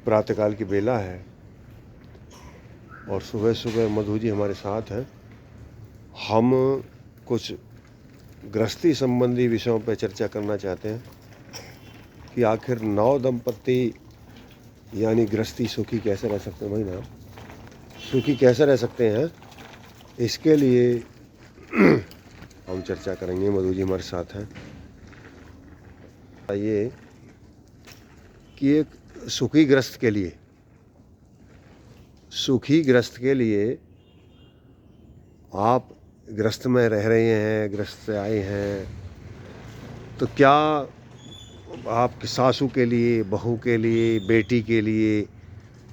प्रातःकाल की बेला है और सुबह सुबह मधु जी हमारे साथ हैं। हम कुछ गृहस्थी संबंधी विषयों पर चर्चा करना चाहते हैं कि आखिर नव दंपत्ति यानी गृहस्थी सुखी कैसे रह सकते हैं। भाई ना, सुखी कैसे रह सकते हैं, इसके लिए हम चर्चा करेंगे। मधु जी हमारे साथ हैं। ये कि एक सुखी गृहस्थ के लिए आप गृहस्थ में रह रहे हैं, गृहस्थ से आए हैं, तो क्या आप सासू के लिए, बहू के लिए, बेटी के लिए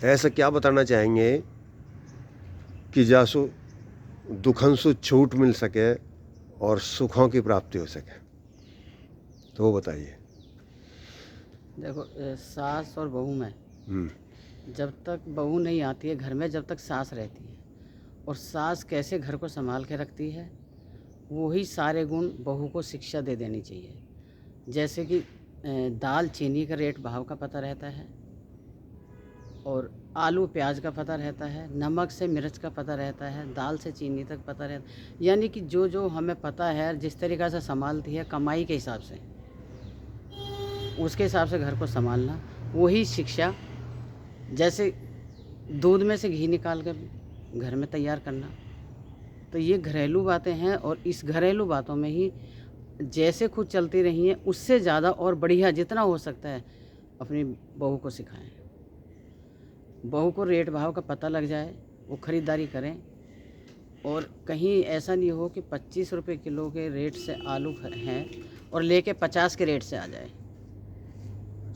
ऐसा क्या बताना चाहेंगे कि जासु दुखन से छूट मिल सके और सुखों की प्राप्ति हो सके, तो वो बताइए। देखो, सास और बहू में जब तक बहू नहीं आती है घर में, जब तक सास रहती है, और सास कैसे घर को संभाल के रखती है, वही सारे गुण बहू को शिक्षा दे देनी चाहिए। जैसे कि दाल चीनी का रेट भाव का पता रहता है, और आलू प्याज का पता रहता है, नमक से मिर्च का पता रहता है, दाल से चीनी तक पता रहता है। यानी कि जो जो हमें पता है, जिस तरीक़ा से संभालती है कमाई के हिसाब से, उसके हिसाब से घर को संभालना, वही शिक्षा। जैसे दूध में से घी निकाल कर घर में तैयार करना, तो ये घरेलू बातें हैं। और इस घरेलू बातों में ही जैसे खुद चलती रही हैं, उससे ज़्यादा और बढ़िया जितना हो सकता है अपनी बहू को सिखाएं। बहू को रेट भाव का पता लग जाए, वो ख़रीदारी करें, और कहीं ऐसा नहीं हो कि 25 रुपये किलो के रेट से आलू हैं और लेके 50 के रेट से आ जाए।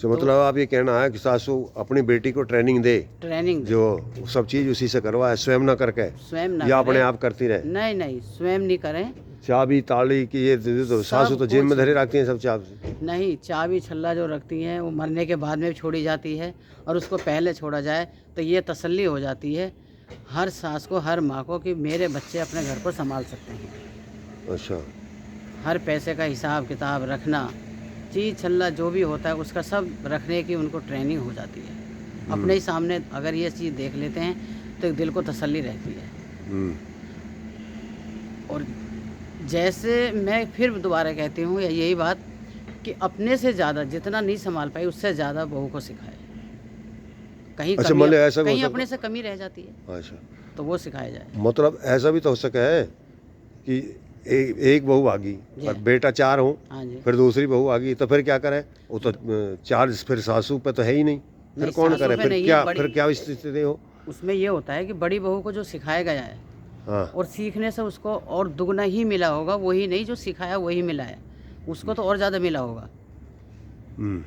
तो मतलब आप ये कहना है कि सासू अपनी बेटी को ट्रेनिंग दे, जो सब चीज़ उसी से करवाए, स्वयं ना करके, स्वयं ना या अपने आप करती रहे। नहीं, स्वयं नहीं करें। चाबी ताली की ये तो सासू तो जेब में धरे रखती हैं सब चाबी। नहीं, चाबी छल्ला जो रखती हैं वो मरने के बाद में भी छोड़ी जाती है, और उसको पहले छोड़ा जाए तो ये तसल्ली हो जाती है हर सास को, हर माँ को, कि मेरे बच्चे अपने घर को संभाल सकते हैं। अच्छा। हर पैसे का हिसाब किताब रखना, चीज़ छल्ला जो भी होता है उसका सब रखने की उनको ट्रेनिंग हो जाती है। अपने ही सामने अगर ये चीज़ देख लेते हैं तो दिल को तसल्ली रहती है। और जैसे मैं फिर दोबारा कहती हूँ यही बात कि अपने से ज़्यादा जितना नहीं संभाल पाई, उससे ज़्यादा बहू को सिखाए। कहीं अच्छा, कमी, ऐसा कहीं अपने से कमी रह जाती है, अच्छा, तो वो सिखाया जाए। मतलब ऐसा भी तो हो सके है कि एक बहू आ गई और बेटा 4 हो, फिर दूसरी बहू आ गई, तो फिर क्या करे? वो तो चार्ज फिर सासू पे तो है ही नहीं, फिर कौन करे? फिर क्या स्थिति हो? उसमें ये होता है कि बड़ी बहू को जो सिखाया गया है, हाँ, और सीखने से उसको और दुगना ही मिला होगा, वही नहीं जो सिखाया वही मिला है, उसको तो और ज़्यादा मिला होगा।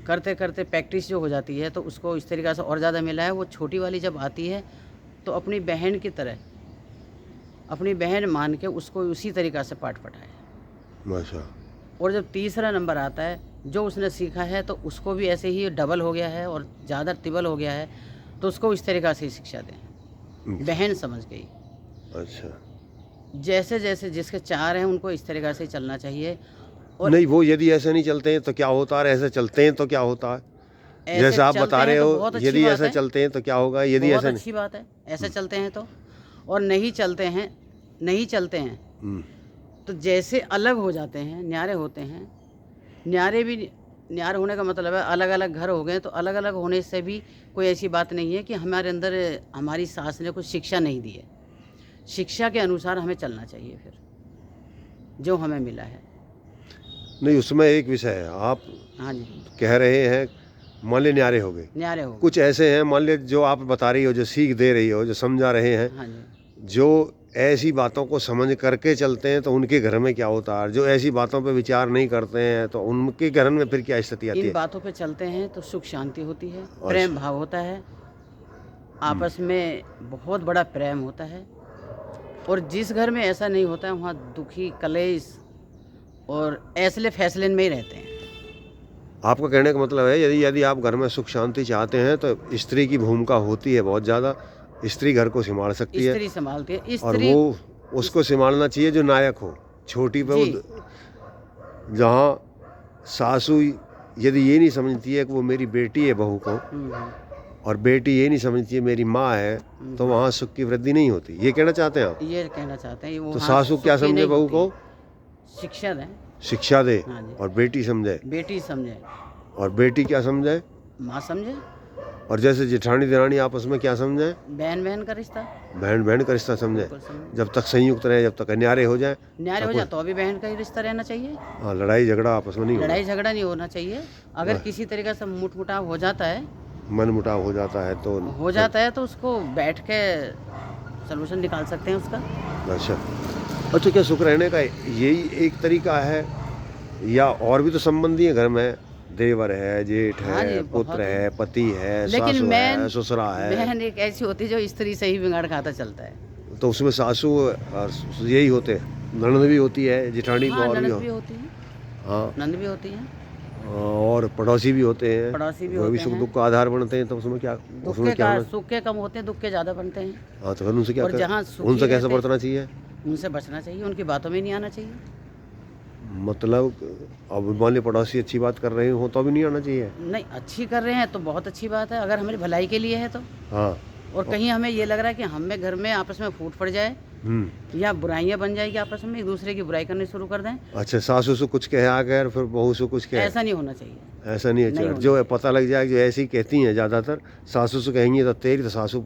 करते करते प्रैक्टिस जो हो जाती है तो उसको इस तरीक़े से और ज़्यादा मिला है। वो छोटी वाली जब आती है तो अपनी बहन की तरह, अपनी बहन मान के उसको उसी तरीक़ा से पाठ पढ़ाए। अच्छा। और जब तीसरा नंबर आता है, जो उसने सीखा है तो उसको भी ऐसे ही डबल हो गया है और ज़्यादा ट्रिपल हो गया है, तो उसको इस तरीक़ा से शिक्षा दें, बहन समझ गई। अच्छा, जैसे जैसे जिसके 4 हैं उनको इस तरीक़ा से चलना चाहिए। और नहीं, वो यदि ऐसे नहीं चलते हैं तो क्या होता है, ऐसे चलते हैं तो क्या होता है? जैसे आप बता रहे हो, यदि ऐसे चलते हैं तो क्या होगा? यदि ऐसे, बहुत अच्छी बात है, ऐसे चलते हैं तो। और नहीं चलते हैं तो जैसे अलग हो जाते हैं, न्यारे होते हैं। न्यारे होने का मतलब है अलग अलग घर हो गए, तो अलग अलग होने से भी कोई ऐसी बात नहीं है कि हमारे अंदर हमारी सास ने कुछ शिक्षा नहीं दी है। शिक्षा के अनुसार हमें चलना चाहिए, फिर जो हमें मिला है। नहीं, उसमें एक विषय है, आप हाँ जी, कह रहे हैं मान ली न्यारे हो गए, कुछ ऐसे हैं मान ली जो आप बता रही हो, जो सीख दे रही हो, जो समझा रहे हैं। हाँ जी, जो ऐसी बातों को समझ करके चलते हैं तो उनके घर में क्या होता है? जो ऐसी बातों पे विचार नहीं करते हैं तो उनके घर में फिर क्या स्थिति आती है? इन बातों पे चलते हैं तो सुख शांति होती है, प्रेम भाव होता है, आपस में बहुत बड़ा प्रेम होता है। और जिस घर में ऐसा नहीं होता है वहाँ दुखी, कलेश और ऐसले फैसले में ही रहते हैं। आपका कहने का मतलब है यदि आप घर में सुख शांति चाहते हैं तो स्त्री की भूमिका होती है बहुत ज़्यादा। स्त्री घर को संभाल सकती है, स्त्री संभालती है, और वो उसको संभालना चाहिए जो नायक हो। छोटी बहू जहाँ सासू यदि ये नहीं समझती है कि वो मेरी बेटी है बहू को, और बेटी ये नहीं समझती है मेरी माँ है, तो वहाँ सुख की वृद्धि नहीं होती, ये कहना चाहते हैं आप? ये कहना चाहते हैं वो तो हाँ, सासू क्या सुखी समझे नहीं बहू होती। को? शिक्षा दें, शिक्षा दे, हाँ जी। और बेटी समझे, बेटी समझे, और बेटी क्या समझे? माँ समझे, और जैसे जेठानी देरानी आपस में क्या समझे? बहन बहन का रिश्ता बहन बहन का रिश्ता समझे। बिल्कुल समझे। जब तक संयुक्त रहे, जब तक अन्यारे हो जाए, न्याय हो जाए तो भी बहन का ही रिश्ता रहना चाहिए। हाँ, लड़ाई झगड़ा आपस में नहीं होना, लड़ाई झगड़ा नहीं होना चाहिए। अगर किसी तरीके से मुटाव हो जाता है मन मुटाव हो जाता है तो उसको बैठ के सलूशन निकाल सकते हैं उसका। अच्छा। अच्छा, क्या सुख रहने का यही एक तरीका है, या और भी तो संबंधी है घर में? देवर है, जेठ हाँ जी, है, बहुत पुत्र है। है, पति है, लेकिन सासू है, बहन ससुरा है, बहन एक ऐसी होती है जो स्त्री से ही बिगाड़ खाता चलता है। तो उसमें सासू और यही होते हैं, ननद भी होती है, जेठानी हाँ, और भी ननद हो, भी होती है, हाँ, नंद भी होती है, और पड़ोसी भी होते हैं, पड़ोसी भी वो भी होते सुख हैं। दुख का आधार बनते हैं, तो उसमें क्या, दुख उसमें के क्या का होना? सुख के कम होते हैं, दुख के ज़्यादा बनते हैं। हाँ, तो फिर उनसे क्या और जहाँ सुखी उनसे कैसे रहते- बरतना चाहिए? उनसे बचना चाहिए, उनकी बातों में नहीं आना चाहिए। मतलब अब मान ली पड़ोसी अच्छी बात कर रहे हो तो भी नहीं आना चाहिए? नहीं, अच्छी कर रहे हैं तो बहुत अच्छी बात है, अगर हमारी भलाई के लिए है तो। हाँ। और कहीं हमें ये लग रहा है कि हमें घर में आपस में फूट पड़ जाए या बुराइयां बन जाएगी आपस में, एक दूसरे की बुराई करनी शुरू कर दें, अच्छा, सासू से कुछ कहे आकर फिर बहू से कुछ कहे, ऐसा नहीं होना चाहिए। ऐसा नहीं नहीं है। होना जो है पता लग जाए, जो ऐसी कहती हैं ज़्यादातर, सासू से कहेंगी तो तेरी तो सासू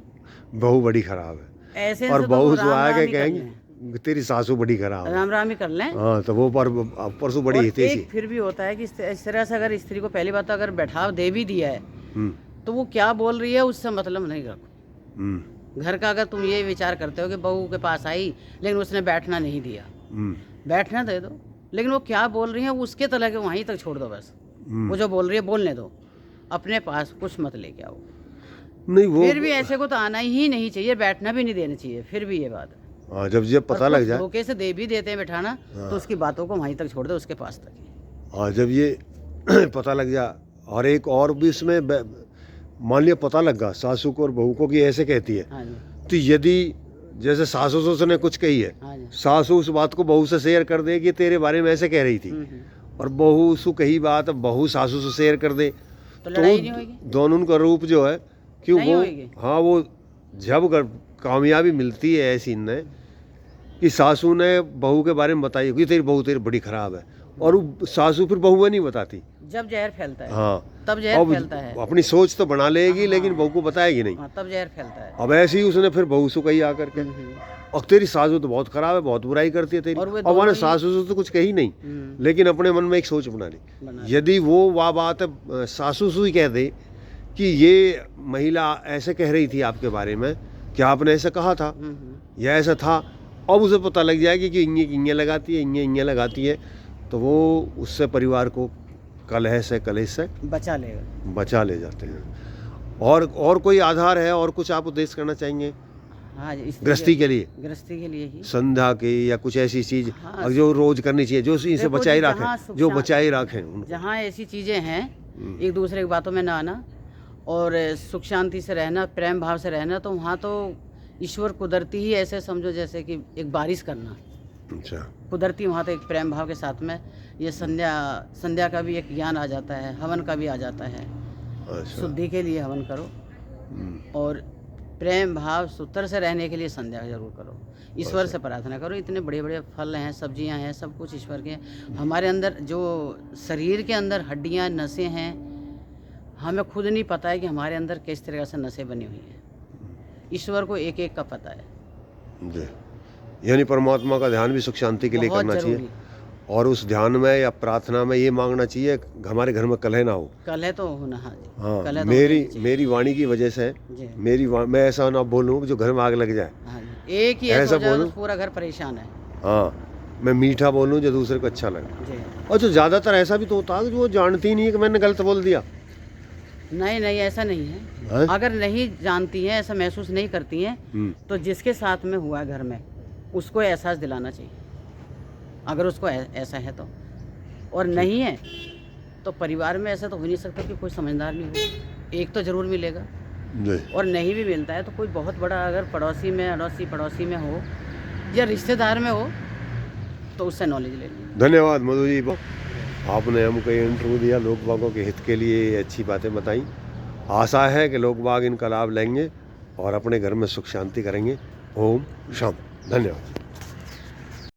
बहू बड़ी खराब है, ऐसे और से तो बहू वो से राम आके राम ही कर कहेंगी लें। तेरी सासू बड़ी खराब है। राम राम ही कर लें। हाँ, तो वो परसों बड़ी और हितेशी। एक फिर भी होता है कि इस तरह से अगर स्त्री को पहली बात तो अगर बैठाव दे भी दिया है हम्म, तो वो क्या बोल रही है उससे मतलब नहीं रखो। हम्म, घर का अगर तुम ये विचार करते हो कि बहू के पास आई लेकिन उसने बैठना नहीं दिया, हम्म, बैठना दे दो, लेकिन वो क्या बोल रही है उसके तलक के वहीं तक छोड़ दो बस। वो जो बोल रही है बोलने दो, अपने पास कुछ मत लेके आओ। नहीं वो फिर भी ऐसे को तो आना ही नहीं चाहिए, बैठना भी नहीं देना चाहिए, फिर भी ये बात है। हाँ, जब पता और लग कुछ जाए, धोखे से दे भी देते हैं बैठाना तो उसकी बातों को वहीं तक छोड़ दो, उसके पास तक ही। हाँ, जब ये पता लग जाए, और एक और भी इसमें मान लिया पता लग गया सासू को और बहू को कि ऐसे कहती है, हाँ जी, तो यदि जैसे सासू से उसने कुछ कही है, हाँ जी। सासू उस बात को बहू से शेयर कर दे कि तेरे बारे में ऐसे कह रही थी, और बहू उसको कही बात बहू सासू से शेयर कर दे, तो लड़ाई नहीं होगी। दोनों का रूप जो है कि नहीं वो, होएगी। हाँ, वो जब कामयाबी मिलती है ऐसी ने कि सासू ने बहू के बारे में बताई कि तेरी बहू तेरी बड़ी खराब है, और वो सासू फिर बहू में नहीं बताती। जब जहर फैलता है, हाँ, तब जहर अब फैलता है। अपनी सोच तो बना लेगी, हाँ। लेकिन बहू को बताएगी नहीं। हाँ, तब जहर फैलता है। अब ऐसे ही उसने फिर बहू से कही आकर के, और तेरी सासू तो बहुत खराब है, बहुत बुराई करती है तेरी, और वे और मैंने दोनों सासू से तो कुछ कही नहीं, लेकिन अपने मन में एक सोच बना ली। बना यदि वो वह बात सासू से ही कह दे कि ये महिला ऐसे कह रही थी आपके बारे में, क्या आपने ऐसा कहा था या ऐसा था, अब उसे पता लग जाएगी कि इन्हें लगाती है, इन्हें लगाती है, तो वो उससे परिवार को कलह से बचा लेगा। बचा ले जाते हैं। और कोई आधार है, और कुछ आप उपदेश करना चाहेंगे हाँ जी, गृहस्थी के लिए, गृहस्थी के लिए ही संध्या की या कुछ ऐसी चीज हाँ, जो रोज करनी चाहिए, जो इनसे देखो बचाई जी, जहाँ रखें, सुख जो शांति- बचाई रखें उनको। जहाँ ऐसी चीज़ें हैं, एक दूसरे की बातों में ना आना और सुख शांति से रहना, प्रेम भाव से रहना, तो वहाँ तो ईश्वर कुदरती ही ऐसे समझो जैसे कि एक बारिश करना। अच्छा, कुदरती वहाँ तो एक प्रेम भाव के साथ में ये संध्या का भी एक ज्ञान आ जाता है, हवन का भी आ जाता है। अच्छा, शुद्धि के लिए हवन करो और प्रेम भाव सूत्र से रहने के लिए संध्या जरूर करो, ईश्वर से प्रार्थना करो। इतने बड़े बड़े फल हैं, सब्जियां हैं, सब कुछ ईश्वर के हैं। हमारे अंदर जो शरीर के अंदर हड्डियां, नसें हैं, हमें खुद नहीं पता है कि हमारे अंदर किस तरह से नसें बनी हुई हैं। ईश्वर को एक एक का पता है। जी, यानी परमात्मा का ध्यान भी सुख शांति के लिए बहुत करना चाहिए, जरूरी। और उस ध्यान में या प्रार्थना में ये मांगना चाहिए हमारे घर में कलह ना हो। कलह तो होना, हाँ जी, हाँ, कलह तो होना ही चाहिए। मेरी वाणी की वजह से जी, मैं ऐसा ना बोलूँ जो घर में आग लग जाए। हाँ जी, एक ही ऐसा ऐसा हो जाए तो बोलो। पूरा घर परेशान है। हाँ, मैं मीठा बोलूँ जो दूसरे को अच्छा लगे। जी, और जो ज़्यादातर ऐसा भी तो होता है कि वो जानती नहीं है कि मैंने गलत बोल दिया। नहीं नहीं, ऐसा नहीं है। हैं? अगर नहीं जानती हैं, ऐसा महसूस नहीं करती हैं, तो जिसके साथ में हुआ घर में उसको एहसास दिलाना चाहिए, अगर उसको ऐसा है तो। और नहीं है तो परिवार में ऐसा तो हो नहीं सकता कि कोई समझदार नहीं हो, एक तो ज़रूर मिलेगा। जी, और नहीं भी मिलता है तो कोई बहुत बड़ा अगर पड़ोसी में हो या रिश्तेदार में हो तो उससे नॉलेज ले लीजिए। धन्यवाद मधु जी, आपने हमको ये इंटरव्यू दिया, लोग बागों के हित के लिए अच्छी बातें बताई, आशा है कि लोग बाग इनका लाभ लेंगे और अपने घर में सुख शांति करेंगे। ओम शांति। धन्यवाद।